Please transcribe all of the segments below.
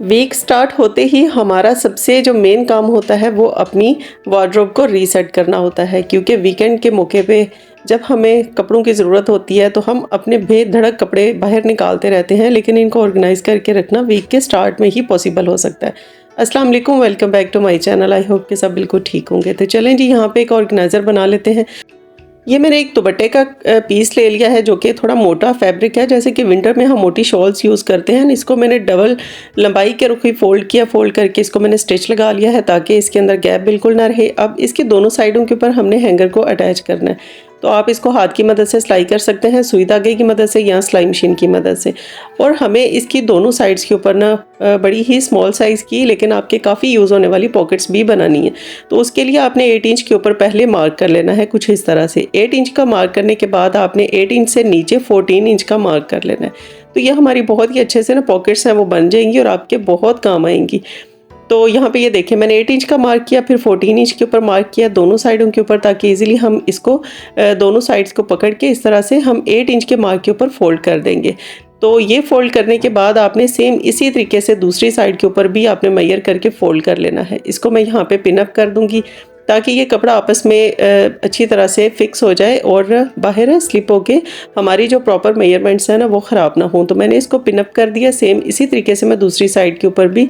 Week start होते ही हमारा सबसे जो मेन काम होता है वो अपनी वार्डरोब को रीसेट करना होता है, क्योंकि वीकेंड के मौके पे जब हमें कपड़ों की ज़रूरत होती है तो हम अपने बेधड़क कपड़े बाहर निकालते रहते हैं, लेकिन इनको ऑर्गेनाइज़ करके रखना वीक के स्टार्ट में ही पॉसिबल हो सकता है। अस्सलाम वालेकुम, welcome back to my channel. I hope कि सब बिल्कुल ठीक होंगे। तो चलें जी, यहाँ पे एक ऑर्गेनाइज़र बना लेते हैं। ये मैंने एक दुपट्टे का पीस ले लिया है जो कि थोड़ा मोटा फैब्रिक है, जैसे कि विंटर में हम मोटी शॉल्स यूज़ करते हैं। इसको मैंने डबल लंबाई के रुख ही फ़ोल्ड किया, फ़ोल्ड करके इसको मैंने स्टिच लगा लिया है ताकि इसके अंदर गैप बिल्कुल ना रहे। अब इसके दोनों साइडों के ऊपर हमने हैंगर को अटैच करना है। तो आप इसको हाथ की मदद से सिलाई कर सकते हैं, सुई धागे की मदद से या सिलाई मशीन की मदद से। और हमें इसकी दोनों साइड्स के ऊपर ना बड़ी ही स्मॉल साइज़ की लेकिन आपके काफ़ी यूज़ होने वाली पॉकेट्स भी बनानी है। तो उसके लिए आपने 8 इंच के ऊपर पहले मार्क कर लेना है, कुछ इस तरह से। 8 इंच का मार्क करने के बाद आपने 8 इंच से नीचे 14 इंच का मार्क कर लेना है। तो ये हमारी बहुत ही अच्छे से ना पॉकेट्स हैं वो बन जाएंगी और आपके बहुत काम आएंगी। तो यहाँ पे ये देखें, मैंने 8 इंच का मार्क किया, फिर 14 इंच के ऊपर मार्क किया दोनों साइडों के ऊपर, ताकि इजीली हम इसको दोनों साइड्स को पकड़ के इस तरह से हम 8 इंच के मार्क के ऊपर फोल्ड कर देंगे। तो ये फोल्ड करने के बाद आपने सेम इसी तरीके से दूसरी साइड के ऊपर भी आपने मेजर करके फोल्ड कर लेना है। इसको मैं यहाँ पे पिन अप कर दूँगी ताकि ये कपड़ा आपस में अच्छी तरह से फिक्स हो जाए और बाहर स्लिप होके हमारी जो प्रॉपर मेजरमेंट्स हैं ना वो ख़राब ना हो। तो मैंने इसको पिन अप कर दिया। सेम इसी तरीके से मैं दूसरी साइड के ऊपर भी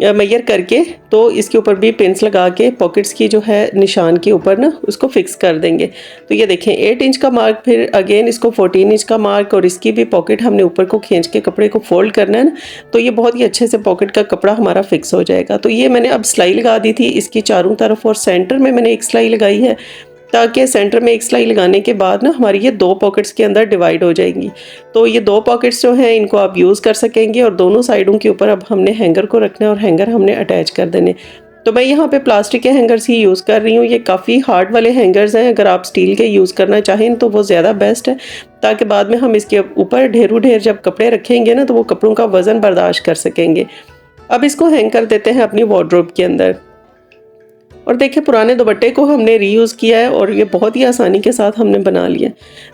मेजर करके तो इसके ऊपर भी पिन्स लगा के पॉकेट्स की जो है निशान के ऊपर ना उसको फिक्स कर देंगे। तो ये देखें 8 इंच का मार्क, फिर अगेन इसको 14 इंच का मार्क, और इसकी भी पॉकेट हमने ऊपर को खींच के कपड़े को फोल्ड करना है ना, तो ये बहुत ही अच्छे से पॉकेट का कपड़ा हमारा फिक्स हो जाएगा। तो ये मैंने अब सिलाई लगा दी थी इसकी चारों तरफ, और सेंटर में मैंने एक सिलाई लगाई है ताकि सेंटर में एक सिलाई लगाने के बाद ना हमारी ये 2 पॉकेट्स के अंदर डिवाइड हो जाएंगी। तो ये 2 पॉकेट्स जो हैं इनको आप यूज़ कर सकेंगे, और दोनों साइडों के ऊपर अब हमने हैंगर को रखना है और हैंगर हमने अटैच कर देने। तो मैं यहाँ पे प्लास्टिक के हैंगर्स ही यूज़ कर रही हूँ। ये काफ़ी हार्ड वाले हैंगर्स हैं, अगर आप स्टील के यूज़ करना चाहें तो वो ज़्यादा बेस्ट है, ताकि बाद में हम इसके ऊपर ढेर जब कपड़े रखेंगे ना तो वो कपड़ों का वज़न बर्दाश्त कर सकेंगे। अब इसको हैंग कर देते हैं अपनी वार्डरोब के अंदर। और देखिए पुराने दुपट्टे को हमने रीयूज़ किया है और ये बहुत ही आसानी के साथ हमने बना लिया।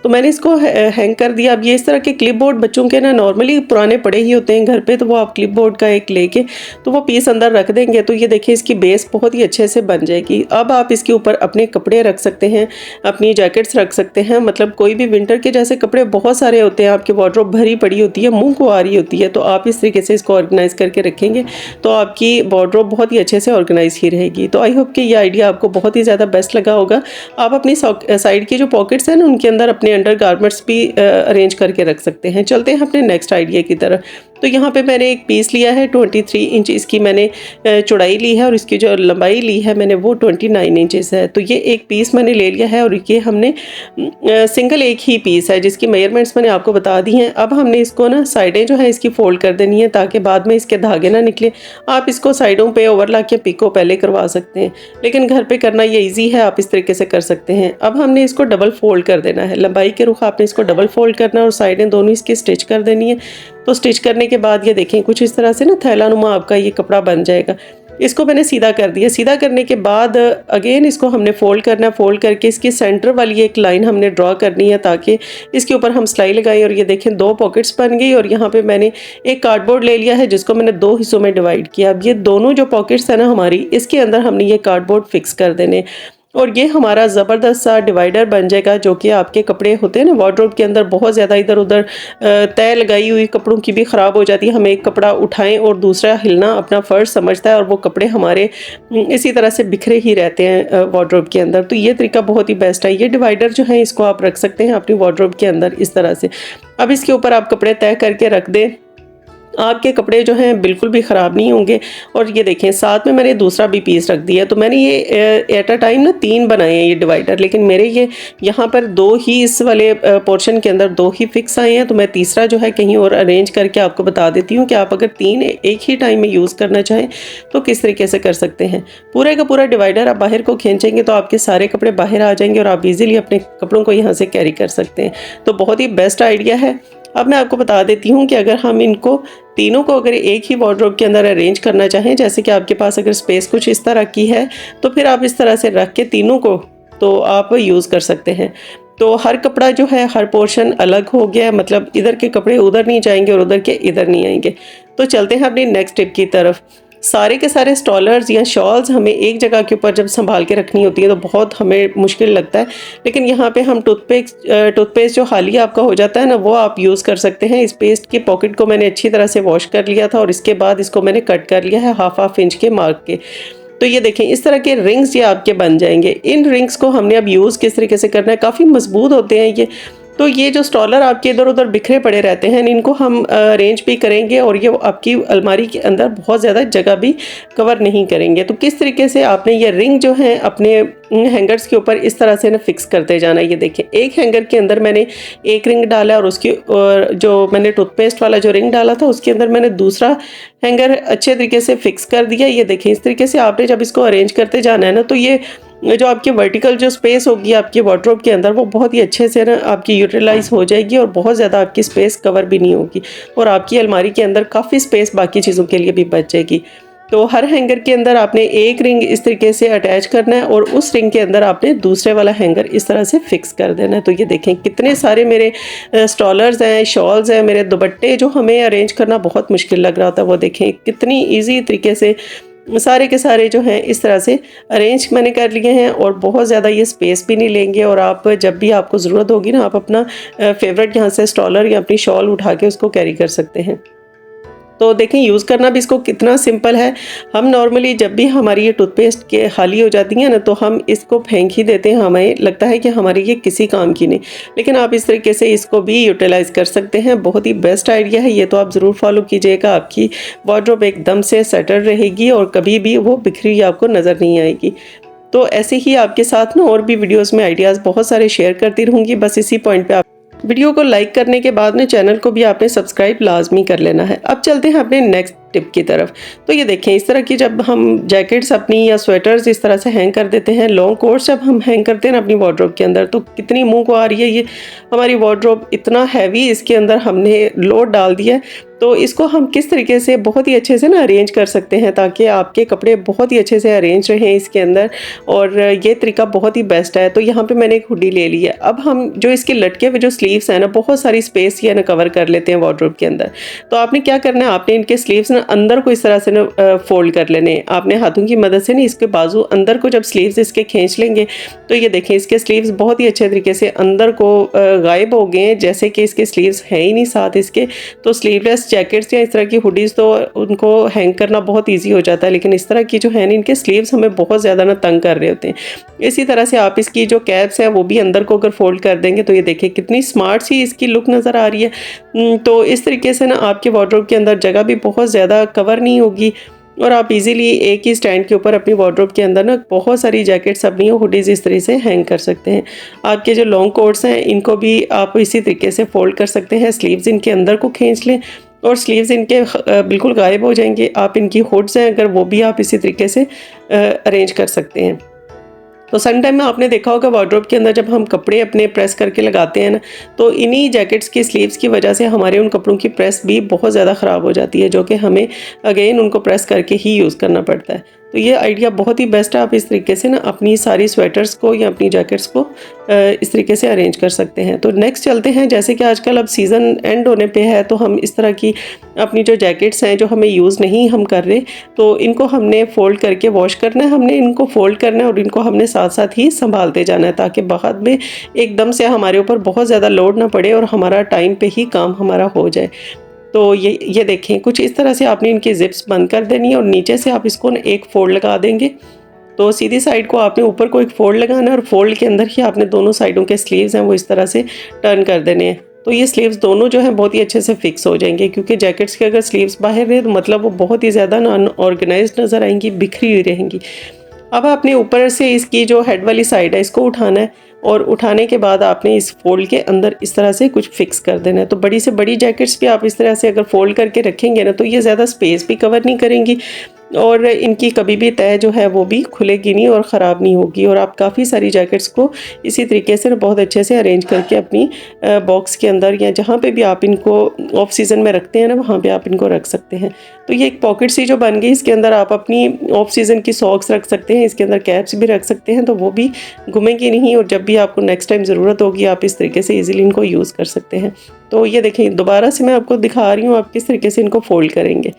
तो मैंने इसको हैंग कर दिया। अब ये इस तरह के क्लिप बोर्ड बच्चों के ना नॉर्मली पुराने पड़े ही होते हैं घर पे, तो वो आप क्लिप बोर्ड का एक लेके तो वो पीस अंदर रख देंगे। तो ये देखिए इसकी बेस बहुत ही अच्छे से बन जाएगी। अब आप इसके ऊपर अपने कपड़े रख सकते हैं, अपनी जैकेट्स रख सकते हैं, मतलब कोई भी विंटर के जैसे कपड़े बहुत सारे होते हैं, आपकी वार्डरोब भरी पड़ी होती है, मुँह को आ रही होती है। तो आप इस तरीके से इसको ऑर्गेनाइज़ करके रखेंगे तो आपकी वार्डरोब बहुत ही अच्छे से ऑर्गेनाइज ही रहेगी। तो आई होप कि ये आइडिया आपको बहुत ही ज़्यादा बेस्ट लगा होगा। आप अपनी साइड की जो पॉकेट्स हैं ना उनके अंदर अपने अंडर गारमेंट्स भी अरेंज करके रख सकते हैं। चलते हैं अपने नेक्स्ट आइडिया की तरफ। तो यहाँ पे मैंने एक पीस लिया है 23 इंच, इसकी मैंने चौड़ाई ली है और इसकी जो लंबाई ली है मैंने वो 29 इंचेस है। तो ये एक पीस मैंने ले लिया है और ये हमने सिंगल एक ही पीस है जिसकी मेजरमेंट्स मैंने आपको बता दी हैं। अब हमने इसको ना साइडें जो है इसकी फोल्ड कर देनी है ताकि बाद में इसके धागे ना निकले। आप इसको साइडों पे ओवरलॉक या पिको पहले करवा सकते हैं, लेकिन घर पे करना ये इजी है, आप इस तरीके से कर सकते हैं। अब हमने इसको डबल फोल्ड कर देना है, लंबाई के रुख आपने इसको डबल फोल्ड करना है और साइडें दोनों इसकी स्टिच कर देनी है। तो स्टिच करने के बाद ये देखें कुछ इस तरह से ना थैला नुमा आपका ये कपड़ा बन जाएगा। इसको मैंने सीधा कर दिया। सीधा करने के बाद अगेन इसको हमने फोल्ड करना है। फोल्ड करके इसकी सेंटर वाली एक लाइन हमने ड्रॉ करनी है ताकि इसके ऊपर हम सिलाई लगाएं। और ये देखें 2 पॉकेट्स बन गई। और यहाँ पे मैंने एक कार्डबोर्ड ले लिया है जिसको मैंने 2 हिस्सों में डिवाइड किया। अब ये दोनों जो पॉकेट्स है ना हमारी, इसके अंदर हमने ये कार्डबोर्ड फिक्स कर देने और ये हमारा ज़बरदस्त सा डिवाइडर बन जाएगा। जो कि आपके कपड़े होते हैं ना वार्डरोब के अंदर बहुत ज़्यादा इधर उधर तय लगाई हुई कपड़ों की भी ख़राब हो जाती है। हम एक कपड़ा उठाएं और दूसरा हिलना अपना फ़र्ज समझता है और वो कपड़े हमारे इसी तरह से बिखरे ही रहते हैं वार्डरोब के अंदर। तो ये तरीका बहुत ही बेस्ट है। ये डिवाइडर जो है इसको आप रख सकते हैं अपनी वार्डरोब के अंदर इस तरह से। अब इसके ऊपर आप कपड़े तय करके रख दें, आपके कपड़े जो हैं बिल्कुल भी ख़राब नहीं होंगे। और ये देखें साथ में मैंने दूसरा भी पीस रख दिया। तो मैंने ये एट अ टाइम ना 3 बनाए हैं ये डिवाइडर, लेकिन मेरे ये यहाँ पर 2 ही इस वाले पोर्शन के अंदर 2 ही फिक्स आए हैं। तो मैं तीसरा जो है कहीं और अरेंज करके आपको बता देती हूँ कि आप अगर 3 एक ही टाइम में यूज़ करना चाहें तो किस तरीके से कर सकते हैं। पूरे का पूरा डिवाइडर आप बाहर को खींचेंगे तो आपके सारे कपड़े बाहर आ जाएंगे और आप इजीली अपने कपड़ों को यहाँ से कैरी कर सकते हैं। तो बहुत ही बेस्ट आइडिया है। अब मैं आपको बता देती हूँ कि अगर हम इनको तीनों को अगर एक ही वार्डरोब के अंदर अरेंज करना चाहें, जैसे कि आपके पास अगर स्पेस कुछ इस तरह की है तो फिर आप इस तरह से रख के तीनों को तो आप यूज़ कर सकते हैं। तो हर कपड़ा जो है हर पोर्शन अलग हो गया है, मतलब इधर के कपड़े उधर नहीं जाएंगे और उधर के इधर नहीं आएंगे। तो चलते हैं अपनी नेक्स्ट टिप की तरफ। सारे के सारे स्टॉलर्स या शॉल्स हमें एक जगह के ऊपर जब संभाल के रखनी होती है तो बहुत हमें मुश्किल लगता है, लेकिन यहाँ पे हम टूथपेस्ट जो हालिया आपका हो जाता है ना, वो आप यूज़ कर सकते हैं। इस पेस्ट की पॉकेट को मैंने अच्छी तरह से वॉश कर लिया था और इसके बाद इसको मैंने कट कर लिया है हाफ इंच के मार्क के। तो ये देखें, इस तरह के रिंग्स ये आपके बन जाएंगे। इन रिंग्स को हमने अब यूज़ किस तरीके से करना है, काफ़ी मजबूत होते हैं ये। तो ये जो स्टॉलर आपके इधर उधर बिखरे पड़े रहते हैं, इनको हम अरेंज भी करेंगे और ये आपकी अलमारी के अंदर बहुत ज़्यादा जगह भी कवर नहीं करेंगे। तो किस तरीके से आपने ये रिंग जो है अपने हैंगर्स के ऊपर इस तरह से ना फिक्स करते जाना है। ये देखिए, एक हैंगर के अंदर मैंने एक रिंग डाला और उसके जो मैंने टूथपेस्ट वाला जो रिंग डाला था उसके अंदर मैंने दूसरा हैंगर अच्छे तरीके से फिक्स कर दिया। ये देखें, इस तरीके से आपने जब इसको अरेंज करते जाना है ना, तो ये जो आपकी वर्टिकल जो स्पेस होगी आपके वार्डरोब के अंदर, वो बहुत ही अच्छे से ना आपकी यूटिलाइज हो जाएगी और बहुत ज़्यादा आपकी स्पेस कवर भी नहीं होगी और आपकी अलमारी के अंदर काफ़ी स्पेस बाकी चीज़ों के लिए भी बच जाएगी। तो हर हैंगर के अंदर आपने एक रिंग इस तरीके से अटैच करना है और उस रिंग के अंदर आपने दूसरे वाला हैंगर इस तरह से फिक्स कर देना है। तो ये देखें, कितने सारे मेरे स्टॉलर्स हैं, शॉल्स हैं, मेरे दुपट्टे जो हमें अरेंज करना बहुत मुश्किल लग रहा था, वो देखें कितनी ईजी तरीके से सारे के सारे जो हैं इस तरह से अरेंज मैंने कर लिए हैं और बहुत ज़्यादा ये स्पेस भी नहीं लेंगे। और आप जब भी आपको ज़रूरत होगी ना, आप अपना फेवरेट यहाँ से स्टॉलर या अपनी शॉल उठा के उसको कैरी कर सकते हैं। तो देखें, यूज़ करना भी इसको कितना सिंपल है। हम नॉर्मली जब भी हमारी ये टूथपेस्ट के खाली हो जाती है ना, तो हम इसको फेंक ही देते हैं, हमें लगता है कि हमारी ये किसी काम की नहीं, लेकिन आप इस तरीके से इसको भी यूटिलाइज़ कर सकते हैं। बहुत ही बेस्ट आइडिया है ये, तो आप ज़रूर फॉलो कीजिएगा। आपकी वार्डरोब एकदम से सेटल रहेगी और कभी भी वो बिखरी आपको नज़र नहीं आएगी। तो ऐसे ही आपके साथ ना और भी वीडियोज़ में आइडियाज़ बहुत सारे शेयर करती रहूँगी। बस इसी पॉइंट पर वीडियो को लाइक करने के बाद में चैनल को भी आपने सब्सक्राइब लाजमी कर लेना है। अब चलते हैं अपने नेक्स्ट टिप की तरफ। तो ये देखें, इस तरह की जब हम जैकेट्स अपनी या स्वेटर्स इस तरह से हैंग कर देते हैं, लॉन्ग कोट्स जब हम हैंग करते हैं ना अपनी वार्डरोब के अंदर, तो कितनी मुंह को आ रही है ये हमारी वार्डरोब, इतना हैवी इसके अंदर हमने लोड डाल दिया है। तो इसको हम किस तरीके से बहुत ही अच्छे से ना अरेंज कर सकते हैं ताकि आपके कपड़े बहुत ही अच्छे से अरेंज रहें इसके अंदर, और ये तरीका बहुत ही बेस्ट है। तो यहाँ पे मैंने एक हुडी ले ली है। अब हम जो इसके लटके हुए जो स्लीव्स हैं ना, बहुत सारी स्पेस ये ना कवर कर लेते हैं वार्डरोब के अंदर। तो आपने क्या करना है, आपने इनके स्लीव्स ना अंदर को इस तरह से ना फोल्ड कर लेने। आपने हाथों की मदद से ना इसके बाजू अंदर को जब स्लीव्स इसके खींच लेंगे, तो ये देखें, इसके स्लीव्स बहुत ही अच्छे तरीके से अंदर को गायब हो गए हैं, जैसे कि इसके स्लीव्स है ही नहीं साथ इसके। तो स्लीवलेस जैकेट्स या इस तरह की हुडीज़ तो उनको हैंग करना बहुत ईजी हो जाता है, लेकिन इस तरह की जो है ना, इनके स्लीव्स हमें बहुत ज़्यादा ना तंग कर रहे होते हैं। इसी तरह से आप इसकी जो कैप्स हैं वो भी अंदर को अगर फोल्ड कर देंगे, तो ये देखिए कितनी स्मार्ट सी इसकी लुक नज़र आ रही है। तो इस तरीके से ना आपके वार्डरोब के अंदर जगह भी बहुत ज़्यादा कवर नहीं होगी और आप इजीली एक ही स्टैंड के ऊपर अपनी वार्डरोब के अंदर ना बहुत सारी जैकेट्स अपनी हुडीज़ इस तरह से हैंग कर सकते हैं। आपके जो लॉन्ग कोट्स हैं इनको भी आप इसी तरीके से फोल्ड कर सकते हैं। स्लीव्स इनके अंदर को खींच लें और स्लीव्स इनके बिल्कुल गायब हो जाएंगे। आप इनकी हुड्स हैं अगर, वो भी आप इसी तरीके से अरेंज कर सकते हैं। तो सन टाइम में आपने देखा होगा वार्डरोब के अंदर जब हम कपड़े अपने प्रेस करके लगाते हैं ना, तो इन्हीं जैकेट्स की स्लीव्स की वजह से हमारे उन कपड़ों की प्रेस भी बहुत ज़्यादा ख़राब हो जाती है, जो कि हमें अगेन उनको प्रेस करके ही यूज़ करना पड़ता है। तो ये आइडिया बहुत ही बेस्ट है। आप इस तरीके से ना अपनी सारी स्वेटर्स को या अपनी जैकेट्स को इस तरीके से अरेंज कर सकते हैं। तो नेक्स्ट चलते हैं, जैसे कि आजकल अब सीज़न एंड होने पे है, तो हम इस तरह की अपनी जो जैकेट्स हैं जो हमें यूज़ नहीं हम कर रहे, तो इनको हमने फ़ोल्ड करके वॉश करना है। हमने इनको फ़ोल्ड करना है और इनको हमने साथ साथ ही संभालते जाना है, ताकि बाद में एकदम से हमारे ऊपर बहुत ज़्यादा लोड ना पड़े और हमारा टाइम पे ही काम हमारा हो जाए। तो ये देखें, कुछ इस तरह से आपने इनकी जिप्स बंद कर देनी है और नीचे से आप इसको एक फोल्ड लगा देंगे। तो सीधी साइड को आपने ऊपर को एक फोल्ड लगाना है और फोल्ड के अंदर ही आपने दोनों साइडों के स्लीव्स हैं वो इस तरह से टर्न कर देने हैं। तो ये स्लीव्स दोनों जो हैं बहुत ही अच्छे से फिक्स हो जाएंगे, क्योंकि जैकेट्स के अगर स्लीव्स बाहर रहे तो मतलब वो बहुत ही ज़्यादा अनऑर्गेनाइज्ड नज़र आएंगी, बिखरी हुई रहेंगी। अब आपने ऊपर से इसकी जो हेड वाली साइड है इसको उठाना है और उठाने के बाद आपने इस फोल्ड के अंदर इस तरह से कुछ फिक्स कर देना है। तो बड़ी से बड़ी जैकेट्स भी आप इस तरह से अगर फोल्ड करके रखेंगे ना, तो ये ज़्यादा स्पेस भी कवर नहीं करेंगी और इनकी कभी भी तह जो है वो भी खुलेगी नहीं और ख़राब नहीं होगी। और आप काफ़ी सारी जैकेट्स को इसी तरीके से बहुत अच्छे से अरेंज करके अपनी बॉक्स के अंदर या जहाँ पे भी आप इनको ऑफ सीज़न में रखते हैं ना, वहाँ पे आप इनको रख सकते हैं। तो ये एक पॉकेट सी जो बन गई, इसके अंदर आप अपनी ऑफ सीज़न की सॉक्स रख सकते हैं, इसके अंदर कैप्स भी रख सकते हैं, तो वो भी घूमेंगी नहीं और जब भी आपको नेक्स्ट टाइम ज़रूरत होगी आप इस तरीके से ईजिली इनको यूज़ कर सकते हैं। तो ये देखें, दोबारा से मैं आपको दिखा रही हूँ आप किस तरीके से इनको फोल्ड करेंगे।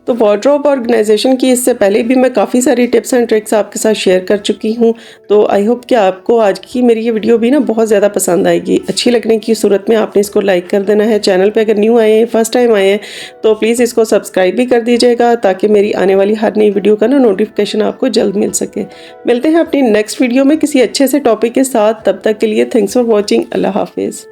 तो वार्डरोब ऑर्गेनाइजेशन की इससे पहले भी मैं काफ़ी सारी टिप्स एंड ट्रिक्स आपके साथ शेयर कर चुकी हूँ। तो आई होप कि आपको आज की मेरी ये वीडियो भी ना बहुत ज़्यादा पसंद आएगी। अच्छी लगने की सूरत में आपने इसको लाइक कर देना है। चैनल पे अगर न्यू आए हैं, फर्स्ट टाइम आए हैं, तो प्लीज़ इसको सब्सक्राइब भी कर दीजिएगा ताकि मेरी आने वाली हर नई वीडियो का ना नोटिफिकेशन आपको जल्द मिल सके। मिलते हैं अपनी नेक्स्ट वीडियो में किसी अच्छे से टॉपिक के साथ। तब तक के लिए थैंक्स फॉर वॉचिंग। अल्लाह हाफिज़।